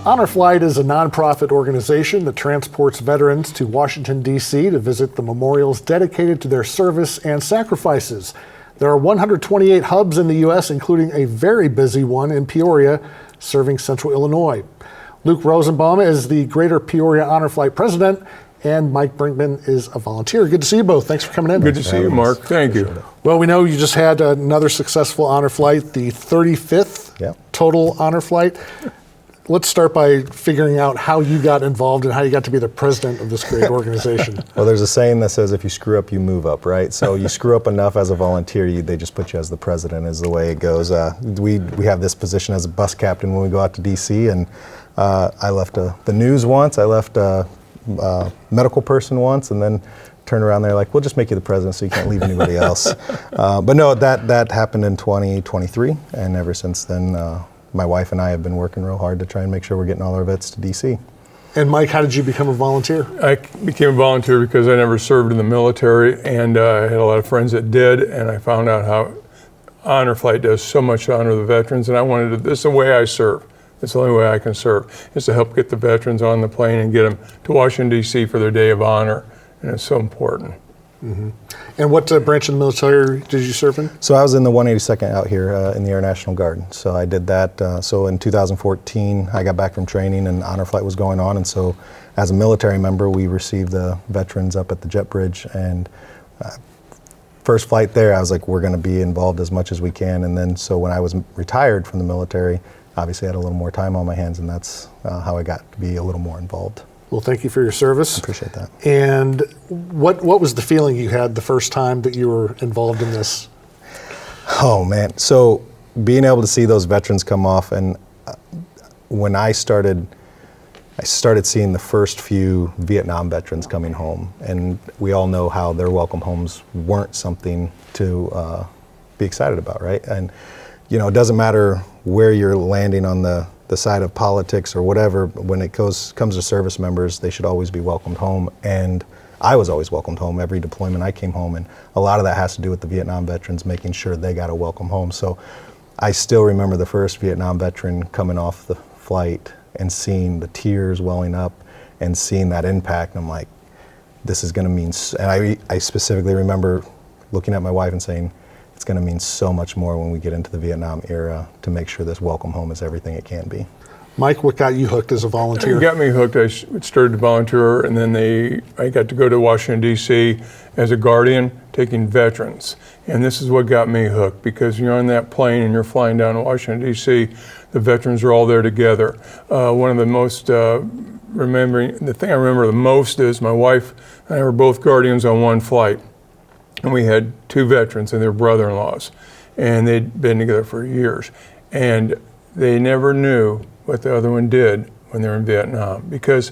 Honor Flight is a nonprofit organization that transports veterans to Washington, D.C. to visit the memorials dedicated to their service and sacrifices. There are 128 hubs in the U.S., including a very busy one in Peoria, serving Central Illinois. Luke Rosenbaum is the Greater Peoria Honor Flight president, and Mike Brinkman is a volunteer. Good to see you both. Thanks for coming in. Good to see you, Mark. Thank you. Well, we know you just had another successful honor flight, the 35th total honor flight. Let's start by figuring out how you got involved and how you got to be the president of this great organization. Well, there's a saying that says if you screw up, you move up, right? So you screw up enough as a volunteer, they just put you as the president, is the way it goes. We have this position as a bus captain when we go out to D.C., and I left the news once, I left medical person once, and then turned around there like, we'll just make you the president so you can't leave anybody else. But no, that happened in 2023, and ever since then, my wife and I have been working real hard to try and make sure we're getting all our vets to DC. And Mike, how did you become a volunteer? I became a volunteer because I never served in the military, and I had a lot of friends that did, and I found out how Honor Flight does so much to honor the veterans, and I wanted to, this is the way I serve. It's the only way I can serve, is to help get the veterans on the plane and get them to Washington, D.C. for their day of honor, and it's so important. Mm-hmm. And what branch of the military did you serve in? So I was in the 182nd out here in the Air National Guard. So I did that. So in 2014, I got back from training and Honor Flight was going on. And so as a military member, we received the veterans up at the jet bridge. And first flight there, I was like, we're going to be involved as much as we can. And then so when I was retired from the military, obviously I had a little more time on my hands, and that's how I got to be a little more involved. Well, thank you for your service. I appreciate that. And what was the feeling you had the first time that you were involved in this? Oh man, so being able to see those veterans come off, and when I started seeing the first few Vietnam veterans coming home, and we all know how their welcome homes weren't something to be excited about, right? And you know, it doesn't matter where you're landing on the side of politics or whatever, when it comes to service members, they should always be welcomed home. And I was always welcomed home every deployment I came home, and a lot of that has to do with the Vietnam veterans making sure they got a welcome home. So I still remember the first Vietnam veteran coming off the flight and seeing the tears welling up and seeing that impact, and I'm like, this is going to mean, and I specifically remember looking at my wife and saying, it's going to mean so much more when we get into the Vietnam era to make sure this welcome home is everything it can be. Mike, what got you hooked as a volunteer? It got me hooked. I started to volunteer, and then I got to go to Washington, D.C. as a guardian taking veterans. And this is what got me hooked, because you're on that plane and you're flying down to Washington, D.C. The veterans are all there together. One of the most the thing I remember the most is my wife and I were both guardians on one flight. And we had two veterans and their brother-in-laws, and they'd been together for years. And they never knew what the other one did when they were in Vietnam, because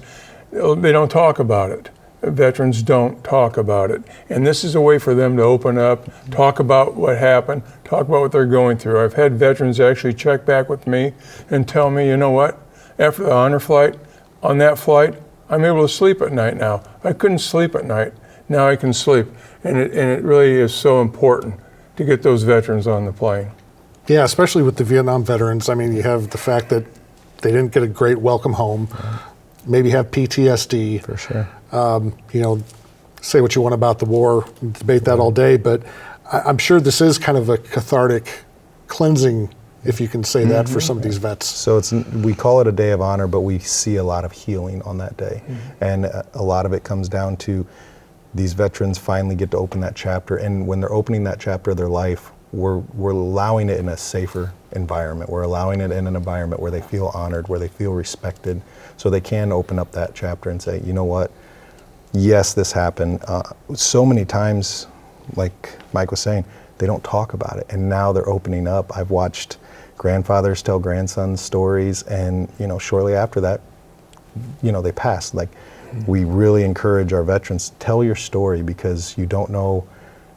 they don't talk about it. Veterans don't talk about it. And this is a way for them to open up, talk about what happened, talk about what they're going through. I've had veterans actually check back with me and tell me, you know what, after the honor flight, on that flight, I'm able to sleep at night now. I couldn't sleep at night. Now I can sleep. And it really is so important to get those veterans on the plane. Yeah, especially with the Vietnam veterans. I mean, you have the fact that they didn't get a great welcome home, maybe have PTSD. For sure. You know, say what you want about the war, debate that all day, but I'm sure this is kind of a cathartic cleansing, if you can say that, for some of these vets. So we call it a day of honor, but we see a lot of healing on that day. And a lot of it comes down to these veterans finally get to open that chapter, and when they're opening that chapter of their life, we're allowing it in a safer environment. We're allowing it in an environment where they feel honored, where they feel respected, so they can open up that chapter and say, you know what, yes, this happened. So many times, like Mike was saying, they don't talk about it, and now they're opening up. I've watched grandfathers tell grandsons stories, and you know, shortly after that, you know, they pass. Like, we really encourage our veterans, tell your story, because you don't know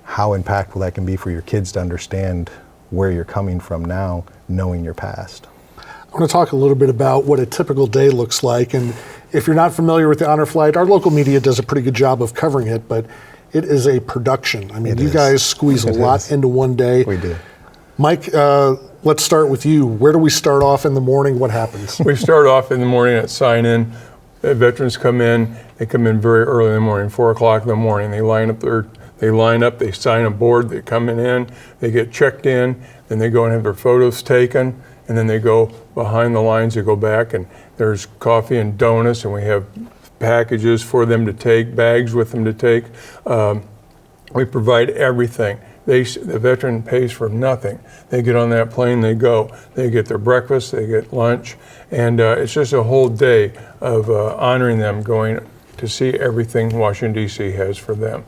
how impactful that can be for your kids to understand where you're coming from now, knowing your past. I want to talk a little bit about what a typical day looks like. And if you're not familiar with the Honor Flight, our local media does a pretty good job of covering it, but it is a production. I mean, you guys squeeze a lot into one day. We do. Mike, let's start with you. Where do we start off in the morning? What happens? We start off in the morning at sign-in. Veterans come in. They come in very early in the morning, 4 o'clock in the morning. They line up, they sign a board, they come in, they get checked in, then they go and have their photos taken, and then they go behind the lines, they go back, and there's coffee and donuts, and we have packages for them to take, bags with them to take. We provide everything. The veteran pays for nothing. They get on that plane, they go. They get their breakfast, they get lunch, and it's just a whole day of honoring them, going to see everything Washington, D.C. has for them.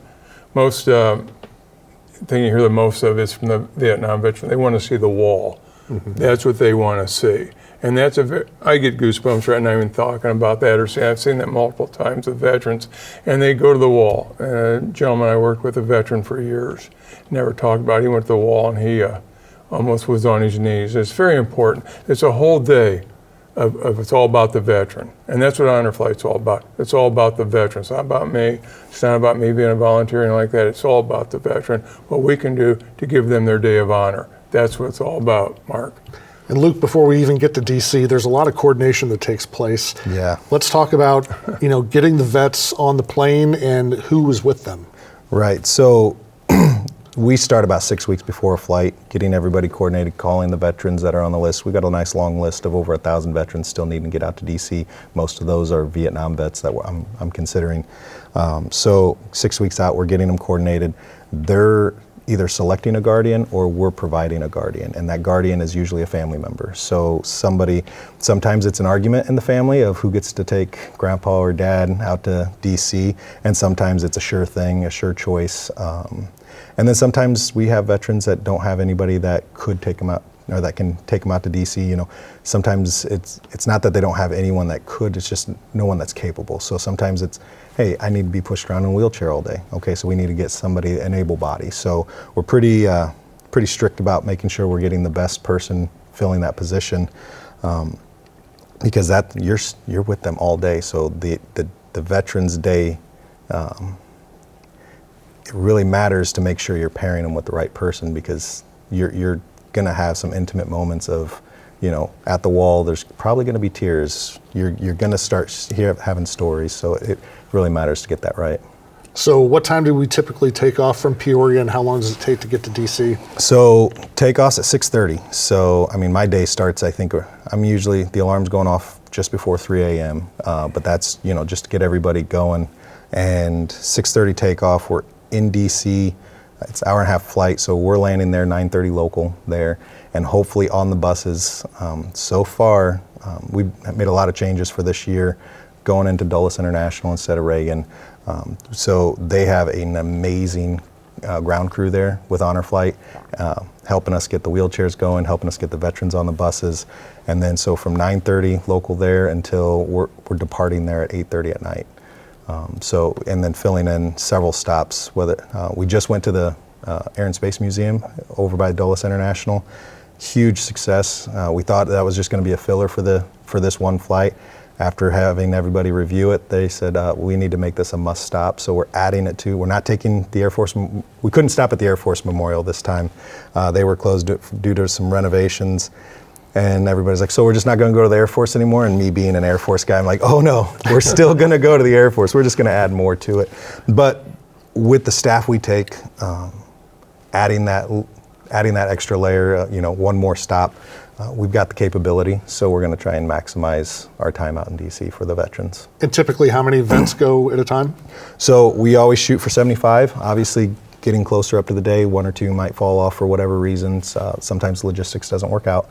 Most thing you hear the most of is from the Vietnam veteran. They want to see the wall. Mm-hmm. That's what they want to see. And that's I get goosebumps right now even talking about that. I've seen that multiple times with veterans. And they go to the wall. A gentleman I worked with, a veteran for years, never talked about it. He went to the wall and he almost was on his knees. It's very important. It's a whole day of it's all about the veteran. And that's what Honor Flight's all about. It's all about the veteran. It's not about me. It's not about me being a volunteer and like that. It's all about the veteran, what we can do to give them their day of honor. That's what it's all about, Mark. And Luke, before we even get to DC, there's a lot of coordination that takes place. Yeah. Let's talk about, getting the vets on the plane and who was with them. Right. So we start about 6 weeks before a flight, getting everybody coordinated, calling the veterans that are on the list. We've got a nice long list of over 1,000 veterans still needing to get out to DC. Most of those are Vietnam vets that I'm considering. So 6 weeks out, we're getting them coordinated. They're either selecting a guardian or we're providing a guardian, and that guardian is usually a family member. So sometimes it's an argument in the family of who gets to take grandpa or dad out to DC, and sometimes it's a sure thing, a sure choice. And then sometimes we have veterans that don't have anybody that could take them out, or that can take them out to DC. Sometimes it's not that they don't have anyone that could, it's just no one that's capable. So sometimes it's, hey, I need to be pushed around in a wheelchair all day. Okay, so we need to get somebody, an able body. So we're pretty strict about making sure we're getting the best person filling that position, because you're with them all day. So the Veterans Day, it really matters to make sure you're pairing them with the right person, because you're gonna have some intimate moments of, at the wall, there's probably gonna be tears. You're gonna start having stories, so it really matters to get that right. So what time do we typically take off from Peoria, and how long does it take to get to DC? So takeoff's at 6:30. So, my day starts, I think, I'm usually, the alarm's going off just before 3 a.m., but that's, just to get everybody going. And 6:30 takeoff, we're in DC. It's an hour-and-a-half flight, so we're landing there 9:30 local there, and hopefully on the buses. So far, we've made a lot of changes for this year, going into Dulles International instead of Reagan. So they have an amazing ground crew there with Honor Flight, helping us get the wheelchairs going, helping us get the veterans on the buses. And then so from 9:30 local there until we're departing there at 8:30 at night. And then filling in several stops. We just went to the Air and Space Museum over by Dulles International. Huge success. We thought that was just going to be a filler for this one flight. After having everybody review it, they said, we need to make this a must stop. So we're adding it we're not taking the Air Force, we couldn't stop at the Air Force Memorial this time. They were closed due to some renovations. And everybody's like, so we're just not going to go to the Air Force anymore? And me being an Air Force guy, I'm like, oh no, we're still going to go to the Air Force. We're just going to add more to it. But with the staff we take, adding that extra layer, one more stop, we've got the capability. So we're going to try and maximize our time out in DC for the veterans. And typically how many events go at a time? So we always shoot for 75. Obviously, getting closer up to the day, one or two might fall off for whatever reasons. Sometimes logistics doesn't work out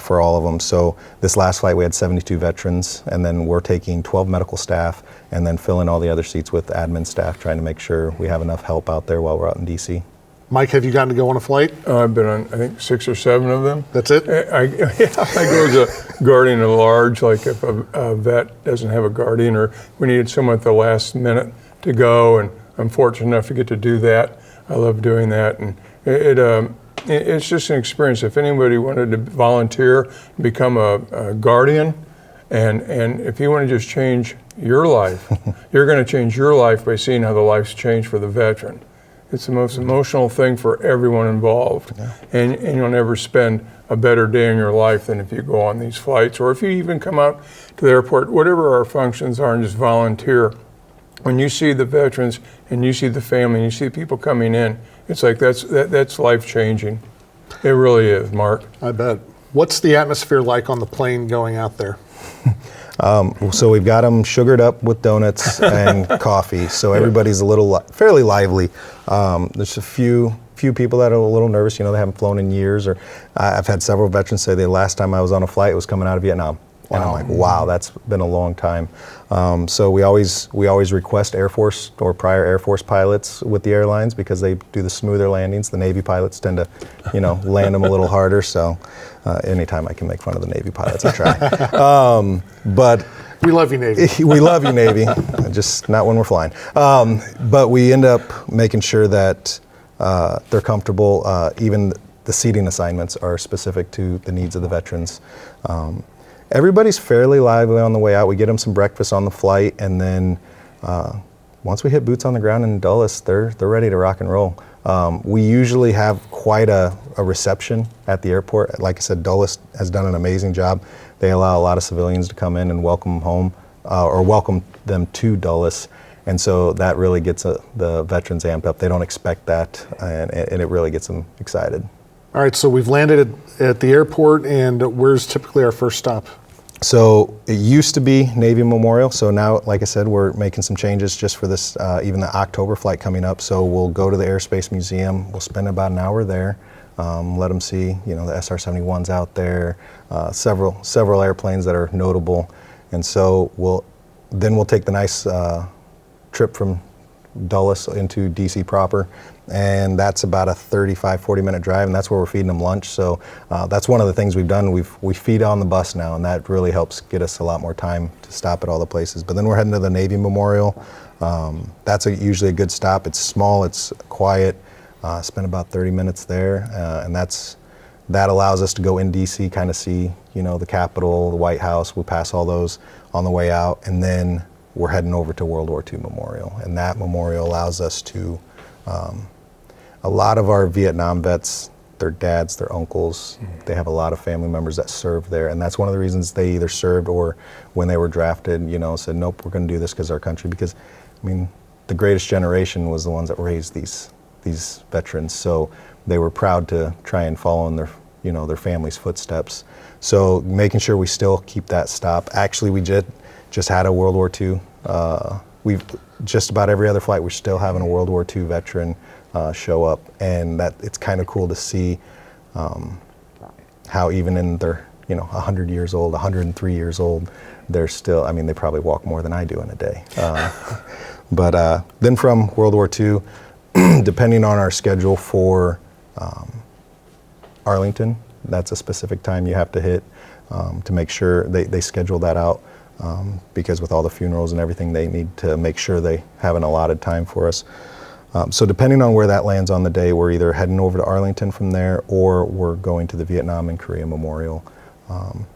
for all of them. So this last flight we had 72 veterans, and then we're taking 12 medical staff and then filling all the other seats with admin staff, trying to make sure we have enough help out there while we're out in DC. Mike, have you gotten to go on a flight? I've been on, I think, 6 or 7 of them. That's it? I go as a guardian at large, like if a vet doesn't have a guardian, or we needed someone at the last minute to go, and I'm fortunate enough to get to do that. I love doing that, and it's just an experience. If anybody wanted to volunteer, become a guardian, and if you want to just change your life, you're going to change your life by seeing how the life's changed for the veteran. It's the most emotional thing for everyone involved. And you'll never spend a better day in your life than if you go on these flights, or if you even come out to the airport, whatever our functions are, and just volunteer. When you see the veterans and you see the family and you see people coming in, it's like that's life-changing. It really is, Mark. I bet. What's the atmosphere like on the plane going out there? So we've got them sugared up with donuts and coffee. So everybody's fairly lively. There's a few people that are a little nervous. They haven't flown in years. Or I've had several veterans say the last time I was on a flight was coming out of Vietnam. And I'm like, wow, that's been a long time. So we always request Air Force or prior Air Force pilots with the airlines because they do the smoother landings. The Navy pilots tend to, land them a little harder. So anytime I can make fun of the Navy pilots, I try. But we love you, Navy. We love you, Navy. Just not when we're flying. But we end up making sure that they're comfortable. Even the seating assignments are specific to the needs of the veterans. Everybody's fairly lively on the way out. We get them some breakfast on the flight, and then once we hit boots on the ground in Dulles, they're ready to rock and roll. We usually have quite a reception at the airport. Like I said, Dulles has done an amazing job. They allow a lot of civilians to come in and welcome them home, or welcome them to Dulles. And so that really gets the veterans amped up. They don't expect that, and it really gets them excited. All right, so we've landed at the airport, and where's typically our first stop? So it used to be Navy Memorial. So now, like I said, we're making some changes just for this, even the October flight coming up. So we'll go to the Airspace Museum. We'll spend about an hour there, let them see, the SR-71s out there, several airplanes that are notable. And so we'll take the nice trip from Dulles into DC proper, and that's about a 35-40 minute drive, and that's where we're feeding them lunch. So that's one of the things we've done. We feed on the bus now, and that really helps get us a lot more time to stop at all the places. But then we're heading to the Navy Memorial. That's usually a good stop. It's small, it's quiet. Spend about 30 minutes there, and that allows us to go in DC, kind of see the Capitol, the White House. We pass all those on the way out, and then we're heading over to World War II Memorial, and that memorial allows us to, a lot of our Vietnam vets, their dads, their uncles, they have a lot of family members that served there, and that's one of the reasons they either served or when they were drafted, said, nope, we're going to do this because our country, because, the greatest generation was the ones that raised these veterans, so they were proud to try and follow in their family's footsteps. So making sure we still keep that stop. Actually, we just had a World War II. We've just about every other flight, we're still having a World War II veteran show up, and that it's kind of cool to see how even in their 100 years old, 103 years old, they're still. They probably walk more than I do in a day. But then from World War II, depending on our schedule for Arlington, that's a specific time you have to hit to make sure they schedule that out. Because with all the funerals and everything, they need to make sure they have an allotted time for us. So depending on where that lands on the day, we're either heading over to Arlington from there, or we're going to the Vietnam and Korea Memorial.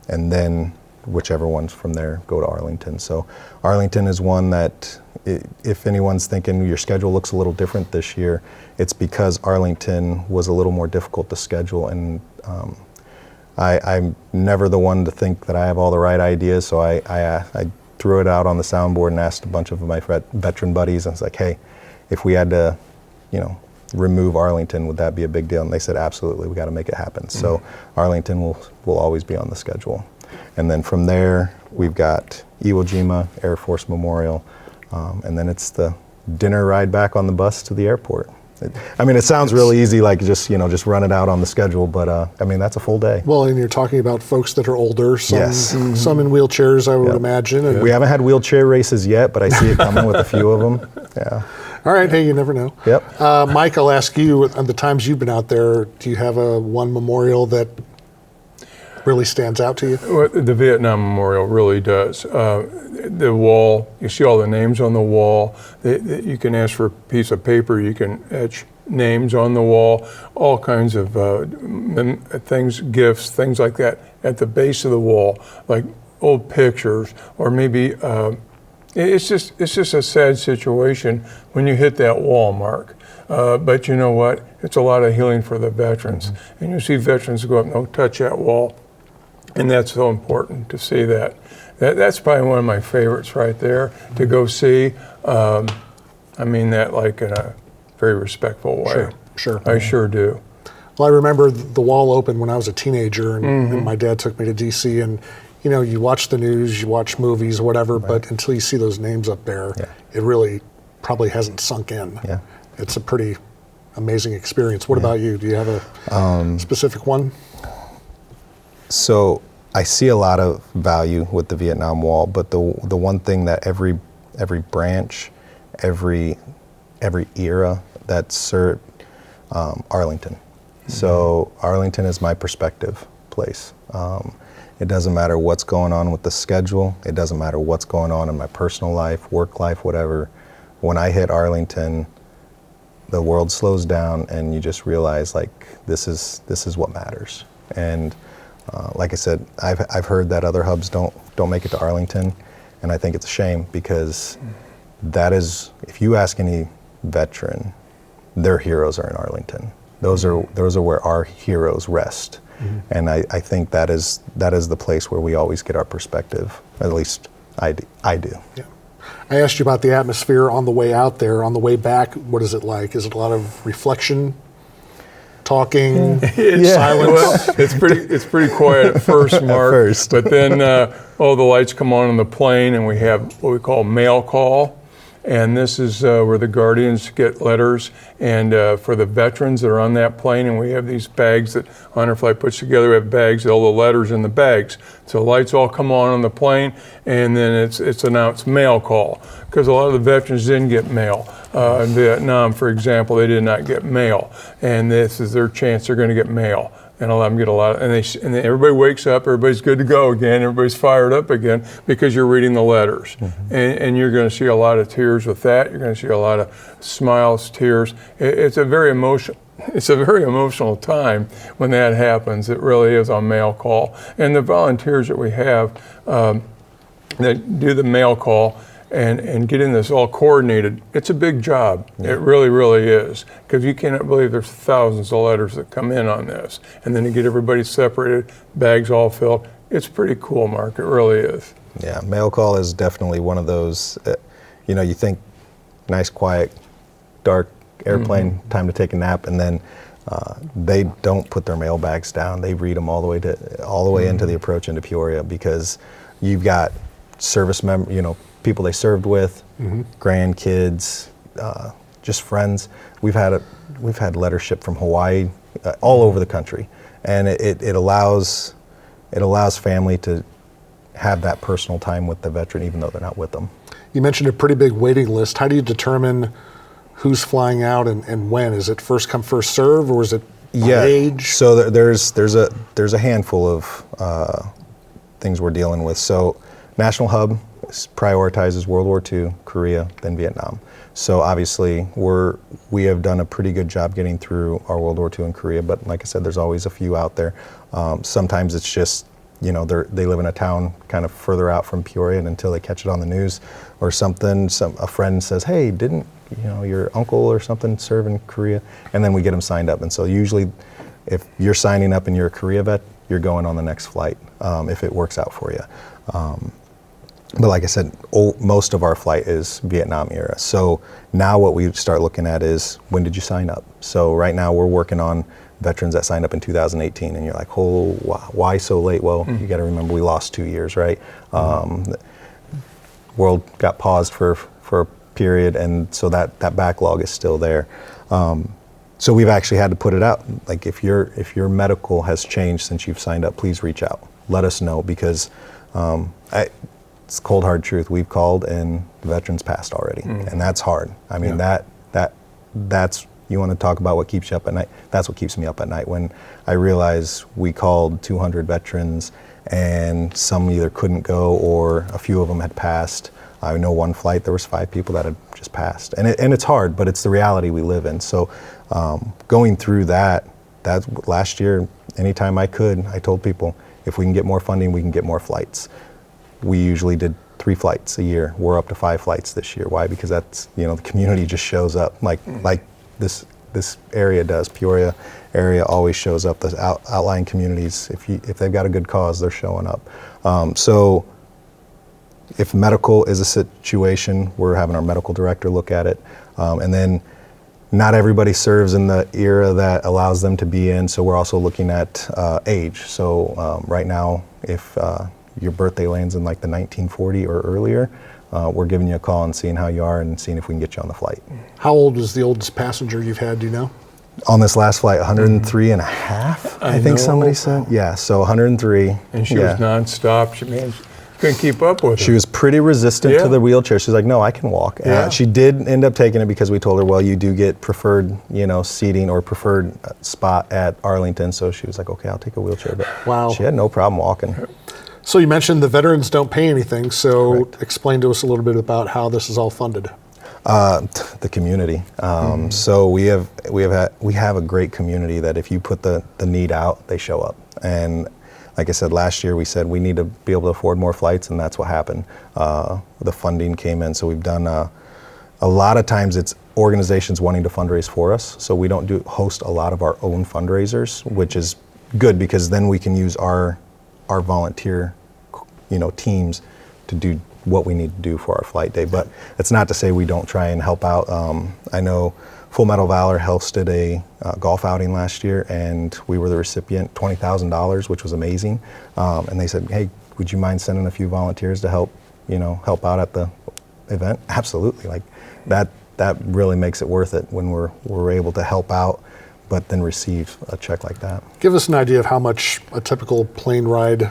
And then whichever ones from there go to Arlington. So Arlington is one that, if anyone's thinking your schedule looks a little different this year, it's because Arlington was a little more difficult to schedule, and I'm never the one to think that I have all the right ideas, so I threw it out on the soundboard and asked a bunch of my veteran buddies. I was like, hey, if we had to, remove Arlington, would that be a big deal? And they said, absolutely, we got to make it happen. Mm-hmm. So Arlington will always be on the schedule. And then from there, we've got Iwo Jima Air Force Memorial, and then it's the dinner ride back on the bus to the airport. It sounds really easy, like just run it out on the schedule, but that's a full day. Well, and you're talking about folks that are older, some Yes. some in wheelchairs, I would Yep. imagine. And We haven't had wheelchair races yet, but I see it coming with a few of them. Yeah. all right, hey, you never know. Yep. Mike, I'll ask you, on the times you've been out there, do you have one memorial that really stands out to you? Well, the Vietnam Memorial really does. The wall, you see all the names on the wall. You can ask for a piece of paper, you can etch names on the wall, all kinds of things, gifts, things like that at the base of the wall, like old pictures, or maybe It's just a sad situation when you hit that wall, Mark. But you know what? It's a lot of healing for the veterans. And you see veterans go up and don't touch that wall. And that's so important to see that. That's probably one of my favorites right there to go see. I mean that like in a very respectful way. Sure. I sure do. Well, I remember the wall opened when I was a teenager, and my dad took me to D.C. and you watch the news, you watch movies, whatever, but until you see those names up there, it really probably hasn't sunk in. Yeah. It's a pretty amazing experience. What about you? Do you have a specific one? So I see a lot of value with the Vietnam Wall, but the one thing that every branch, every era that served Arlington. So Arlington is my perspective place. It doesn't matter what's going on with the schedule. It doesn't matter what's going on in my personal life, work life, whatever. When I hit Arlington, the world slows down, and you just realize like this is what matters. And like I said, I've heard that other hubs don't make it to Arlington, and I think it's a shame because that is, if you ask any veteran, their heroes are in Arlington. Those are where our heroes rest. And I think that is the place where we always get our perspective. At least I do. Yeah. I asked you about the atmosphere on the way out there. On the way back, what is it like? Is it a lot of reflection, talking, silence? Well, it's pretty quiet at first, Mark. But then the lights come on the plane, and we have what we call mail call. And this is where the Guardians get letters, and for the veterans that are on that plane, and we have these bags that Honor Flight puts together. We have bags, all the letters in the bags. So the lights all come on the plane, and then it's announced mail call, because a lot of the veterans didn't get mail. In Vietnam, for example, they did not get mail, and this is their chance. They're going to get mail. And a lot of them get a lot, and then everybody wakes up, everybody's good to go again, everybody's fired up again because you're reading the letters. And you're going to see a lot of tears with that. You're going to see a lot of smiles, tears. It's a very emotional time when that happens. It really is on mail call. And the volunteers that we have that do the mail call and getting this all coordinated, it's a big job. It really, really is. Because you cannot believe there's thousands of letters that come in on this. And then to get everybody separated, bags all filled. It's pretty cool, Mark. It really is. Yeah, mail call is definitely one of those, you think nice, quiet, dark airplane, time to take a nap, and then they don't put their mail bags down. They read them all the way into the approach into Peoria, because you've got service members, people they served with, grandkids, just friends. We've had letters shipped from Hawaii, all over the country, and it allows family to have that personal time with the veteran, even though they're not with them. You mentioned a pretty big waiting list. How do you determine who's flying out and when? Is it first come, first serve, or is it by age? So there's a handful of things we're dealing with. So National Hub prioritizes World War II, Korea, then Vietnam. So obviously we have done a pretty good job getting through our World War II and Korea, but like I said, there's always a few out there. Sometimes it's just, they live in a town kind of further out from Peoria, and until they catch it on the news or something, a friend says, hey, didn't your uncle or something serve in Korea? And then we get them signed up. And so usually if you're signing up and you're a Korea vet, you're going on the next flight, if it works out for you. But like I said, most of our flight is Vietnam era. So now what we start looking at is, when did you sign up? So right now we're working on veterans that signed up in 2018, and you're like, oh, why so late? Well, you got to remember we lost 2 years, right? The world got paused for a period, and so that backlog is still there. So we've actually had to put it out. Like, if your medical has changed since you've signed up, please reach out. Let us know, because it's cold hard truth. We've called and the veterans passed already, and that's hard. I mean, that's, you want to talk about what keeps you up at night? That's what keeps me up at night, when I realize we called 200 veterans and some either couldn't go or a few of them had passed. I know one flight there was 5 people that had just passed, and it's hard, but it's the reality we live in. So going through that last year, anytime I could, I told people, if we can get more funding, we can get more flights. We usually did 3 flights a year. We're up to 5 flights this year. Why? Because that's, the community just shows up like this area does. Peoria area always shows up. The outlying communities, if they've got a good cause, they're showing up. So if medical is a situation, we're having our medical director look at it. And then not everybody serves in the era that allows them to be in, so we're also looking at age. So right now, if your birthday lands in like the 1940 or earlier, we're giving you a call and seeing how you are and seeing if we can get you on the flight. How old was the oldest passenger you've had, do you know? On this last flight, 103 and a half, I think somebody said. Yeah, so 103. And she was nonstop. She couldn't keep up with her. She was pretty resistant to the wheelchair. She's like, no, I can walk. She did end up taking it because we told her, well, you do get preferred, seating or preferred spot at Arlington. So she was like, okay, I'll take a wheelchair. But she had no problem walking. So you mentioned the veterans don't pay anything. So explain to us a little bit about how this is all funded. The community. So we have a great community that if you put the need out, they show up. And like I said, last year we said we need to be able to afford more flights, and that's what happened. The funding came in, so we've done a lot of times it's organizations wanting to fundraise for us. So we don't host a lot of our own fundraisers, which is good because then we can use our volunteer, teams to do what we need to do for our flight day. But it's not to say we don't try and help out. I know Full Metal Valor hosted a golf outing last year, and we were the recipient, $20,000, which was amazing. And they said, hey, would you mind sending a few volunteers to help out at the event? Absolutely. Like that really makes it worth it when we're able to help out, but then receive a check like that. Give us an idea of how much a typical plane ride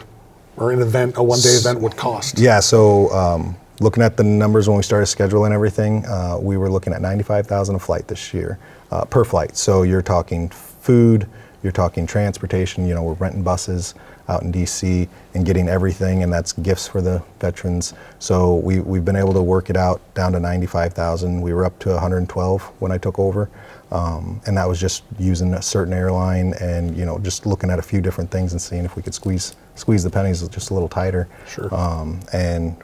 or an event, a one-day event would cost. Yeah, so looking at the numbers when we started scheduling everything, we were looking at $95,000 a flight this year, per flight. So you're talking food, you're talking transportation, we're renting buses out in DC and getting everything, and that's gifts for the veterans. So we've been able to work it out down to $95,000. We were up to $112 when I took over. And that was just using a certain airline and, just looking at a few different things and seeing if we could squeeze the pennies just a little tighter. Sure. And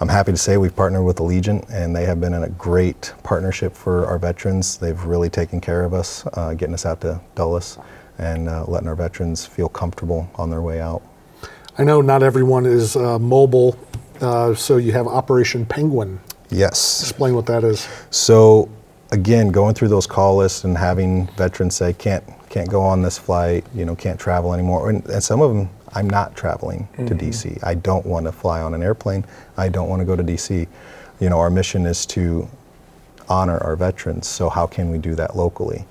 I'm happy to say we've partnered with Allegiant, and they have been in a great partnership for our veterans. They've really taken care of us, getting us out to Dulles and letting our veterans feel comfortable on their way out. I know not everyone is mobile, so you have Operation Penguin. Yes. Explain what that is. So, again, going through those call lists and having veterans say, can't go on this flight, can't travel anymore. And some of them, I'm not traveling to DC. I don't want to fly on an airplane. I don't want to go to DC. Our mission is to honor our veterans. So how can we do that locally?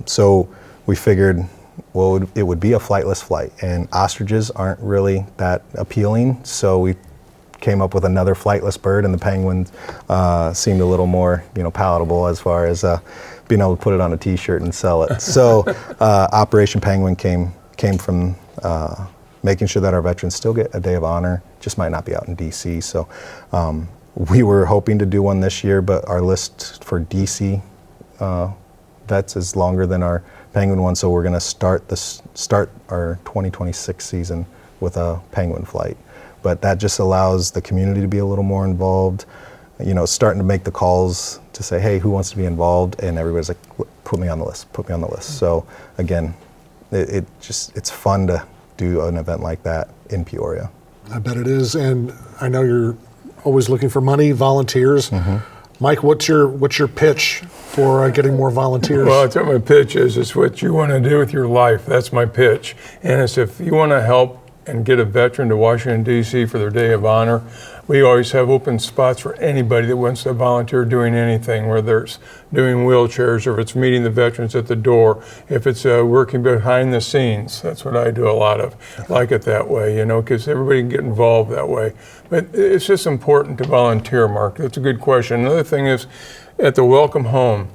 So we figured, well, it would be a flightless flight, and ostriches aren't really that appealing. So we came up with another flightless bird, and the penguin seemed a little more, palatable as far as being able to put it on a T-shirt and sell it. So Operation Penguin came from making sure that our veterans still get a day of honor, just might not be out in DC. So we were hoping to do one this year, but our list for DC vets is longer than our Penguin one, so we're going to start our 2026 season with a Penguin flight. But that just allows the community to be a little more involved, starting to make the calls to say, hey, who wants to be involved? And everybody's like, put me on the list. So again, it's fun to do an event like that in Peoria. I bet it is, and I know you're always looking for money, volunteers. Mike, what's your pitch for getting more volunteers? Well, that's what my pitch is. It's what you want to do with your life. That's my pitch. And it's if you want to help and get a veteran to Washington, D.C. for their Day of Honor, we always have open spots for anybody that wants to volunteer doing anything, whether it's doing wheelchairs or if it's meeting the veterans at the door, if it's working behind the scenes. That's what I do a lot of. Like it that way, because everybody can get involved that way. But it's just important to volunteer, Mark. That's a good question. Another thing is, at the Welcome Home,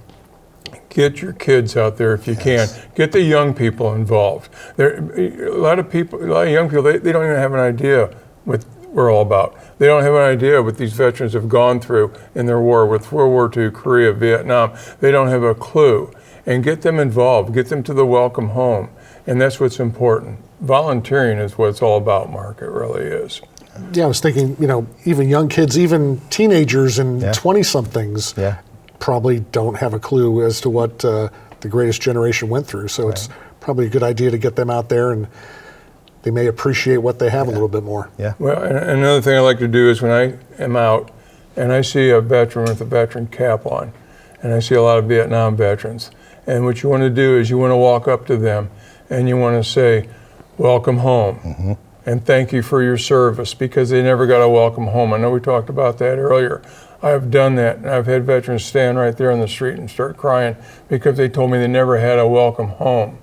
get your kids out there if you can. Get the young people involved. A lot of young people, they don't even have an idea what we're all about. They don't have an idea what these veterans have gone through in their war with World War II, Korea, Vietnam. They don't have a clue. And get them involved. Get them to the Welcome Home. And that's what's important. Volunteering is what it's all about, Mark. It really is. Yeah, I was thinking, even young kids, even teenagers and 20-somethings probably don't have a clue as to what the greatest generation went through. So it's probably a good idea to get them out there, and they may appreciate what they have a little bit more. Yeah. Well, and another thing I like to do is when I am out and I see a veteran with a veteran cap on, and I see a lot of Vietnam veterans, and what you want to do is you want to walk up to them and you want to say, welcome home, and thank you for your service, because they never got a welcome home. I know we talked about that earlier. I've done that, and I've had veterans stand right there on the street and start crying because they told me they never had a welcome home.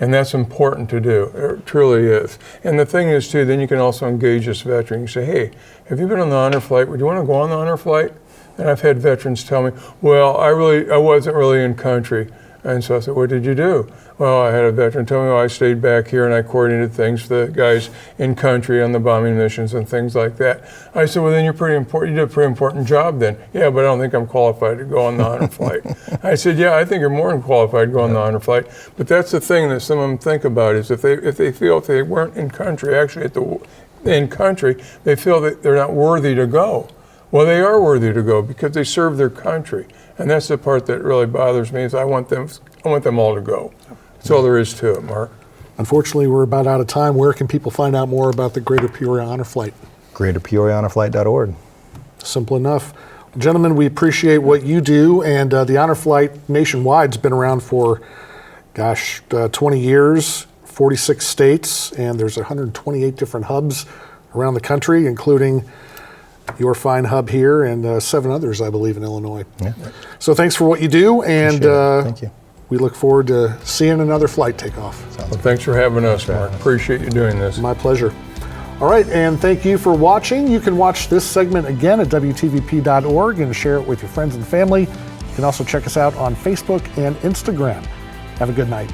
And that's important to do. It truly is. And the thing is, too, then you can also engage this veteran. You say, hey, have you been on the honor flight? Would you want to go on the honor flight? And I've had veterans tell me, well, I wasn't really in country. And so I said, what did you do? Well, I had a veteran tell me, I stayed back here and I coordinated things for the guys in country on the bombing missions and things like that. I said, well, then you're pretty important. You did a pretty important job then. Yeah, but I don't think I'm qualified to go on the honor flight. I said, yeah, I think you're more than qualified to go on the honor flight. But that's the thing that some of them think about is if they feel if they weren't in country, actually in country, they feel that they're not worthy to go. Well, they are worthy to go because they serve their country. And that's the part that really bothers me is I want them all to go. That's all there is to it, Mark. Unfortunately, we're about out of time. Where can people find out more about the Greater Peoria Honor Flight? GreaterPeoriaHonorFlight.org. Simple enough. Gentlemen, we appreciate what you do, and the Honor Flight nationwide has been around for, 20 years, 46 states, and there's 128 different hubs around the country, including your fine hub here and 7 others, I believe, in Illinois. Yeah. So thanks for what you do, and Thank you. we look forward to seeing another flight take off. Well, thanks for having us, Mark. Appreciate you doing this. My pleasure. All right, and thank you for watching. You can watch this segment again at WTVP.org and share it with your friends and family. You can also check us out on Facebook and Instagram. Have a good night.